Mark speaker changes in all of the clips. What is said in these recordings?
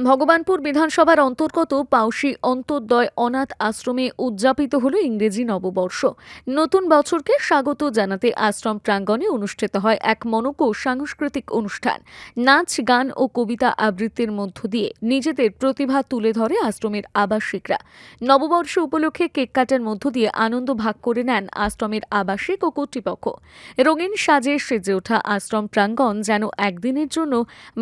Speaker 1: ভগবানপুর বিধানসভার অন্তর্গত পাউশি অন্তোদ্দয় অনাথ আশ্রমে উদযাপিত হল ইংরেজি নববর্ষ। নতুন বছরকে স্বাগত জানাতে আশ্রম প্রাঙ্গণে অনুষ্ঠিত হয় এক মনোজ্ঞ সাংস্কৃতিক অনুষ্ঠান। নাচ, গান ও কবিতা আবৃত্তির মধ্য দিয়ে নিজেদের প্রতিভা তুলে ধরে আশ্রমের আবাসিকরা। নববর্ষ উপলক্ষে কেক কাটার মধ্য দিয়ে আনন্দ ভাগ করে নেন আশ্রমের আবাসিক ও কর্তৃপক্ষ। রঙিন সাজে সেজে ওঠা আশ্রম প্রাঙ্গণ যেন একদিনের জন্য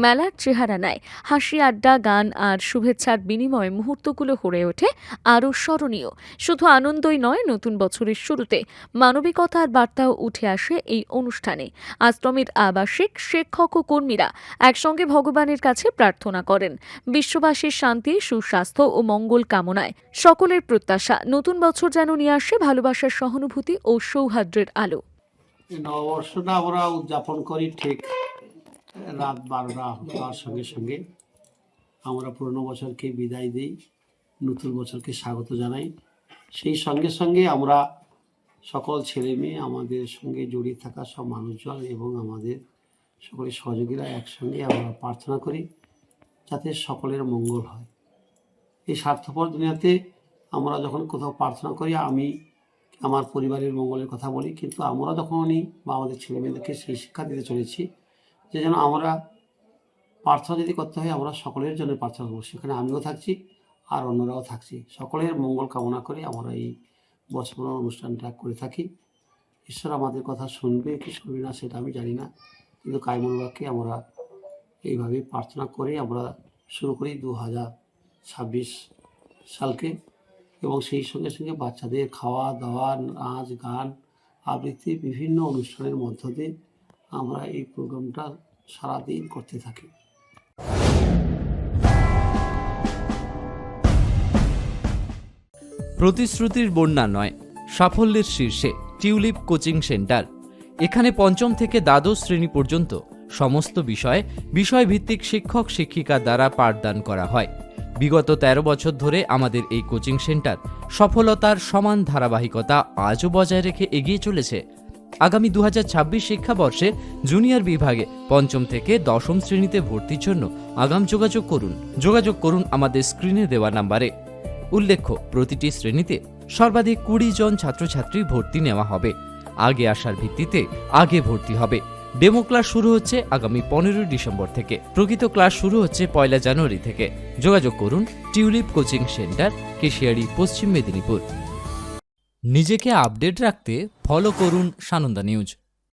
Speaker 1: মেলার চেহারা নেয়। হাসি, আড্ডা, গান আর শুভেচ্ছার বিনিময়ে মুহূর্তগুলো হয়ে ওঠে আরও স্মরণীয়। শুধু আনন্দই নয়, নতুন বছরের শুরুতে মানবিকতার বার্তাও উঠে আসে এই অনুষ্ঠানে। আশ্রমের আবাসিক, শিক্ষক ও কর্মীরা একসঙ্গে ভগবানের কাছে প্রার্থনা করেন। বিশ্ববাসীর শান্তি, সুস্বাস্থ্য ও মঙ্গল কামনায় সকলের প্রত্যাশা নতুন বছর যেন নিয়ে আসে ভালোবাসার, সহানুভূতি ও সৌহার্দ্যের আলো।
Speaker 2: নববর্ষটা আমরা উদযাপন করি ঠিক রাত 12টা হওয়ার সঙ্গে সঙ্গে আমরা পুরনো বছরকে বিদায় দিই, নতুন বছরকে স্বাগত জানাই। সেই সঙ্গে সঙ্গে আমরা সকল ছেলে মেয়ে, আমাদের সঙ্গে জড়িয়ে থাকা সব মানুষজন এবং আমাদের সকলের সহযোগীরা একসঙ্গে আমরা প্রার্থনা করি যাতে সকলের মঙ্গল হয়। এই স্বার্থপর দুনিয়াতে আমরা যখন কোথাও প্রার্থনা করি, আমি আমার পরিবারের মঙ্গলের কথা বলি, কিন্তু আমরা যখনই বা আমাদের ছেলে মেয়েদেরকে সেই শিক্ষা দিতে চলেছি যে যেন আমরা প্রার্থনা যদি করতে হয় আমরা সকলের জন্য প্রার্থনা করবো, সেখানে আমিও থাকছি আর অন্যরাও থাকছি। সকলের মঙ্গল কামনা করে আমরা এই বছর অনুষ্ঠানটা করে থাকি। ঈশ্বর আমাদের কথা শুনবে কি শুনবে না সেটা আমি জানি না, কিন্তু কায়মনোবাক্যে আমরা এইভাবে প্রার্থনা করে আমরা শুরু করি 2026 সালকে। এবং সেই সঙ্গে সঙ্গে বাচ্চাদের খাওয়া দাওয়া, নাচ, গান, আবৃত্তি, বিভিন্ন অনুষ্ঠানের মধ্য দিয়ে আমরা এই প্রোগ্রামটা সারাদিন করতে থাকি।
Speaker 3: প্রতিশ্রুতির বন্যা নয়, সাফল্যের শীর্ষে টিউলিপ কোচিং সেন্টার। এখানে পঞ্চম থেকে দ্বাদশ শ্রেণী পর্যন্ত সমস্ত বিষয়ভিত্তিক শিক্ষক শিক্ষিকা দ্বারা পাঠদান করা হয়। বিগত 13 বছর ধরে আমাদের এই কোচিং সেন্টার সফলতার সমান ধারাবাহিকতা আজও বজায় রেখে এগিয়ে চলেছে। আগামী 2026 শিক্ষাবর্ষে জুনিয়র বিভাগে পঞ্চম থেকে দশম শ্রেণীতে ভর্তির জন্য আগাম যোগাযোগ করুন আমাদের স্ক্রিনে দেওয়া নাম্বারে। উল্লেখ্য, প্রতিটি শ্রেণীতে সর্বাধিক 20 জন ছাত্রছাত্রী ভর্তি নেওয়া হবে। আগে আসার ভিত্তিতে আগে ভর্তি হবে। ডেমো ক্লাস শুরু হচ্ছে আগামী 15 ডিসেম্বর থেকে। প্রকৃত ক্লাস শুরু হচ্ছে 1 জানুয়ারি থেকে। যোগাযোগ করুন টিউলিপ কোচিং সেন্টার, কেশিয়ারি, পশ্চিম মেদিনীপুর। নিজেকে আপডেট রাখতে ফলো করুন সানন্দা নিউজ।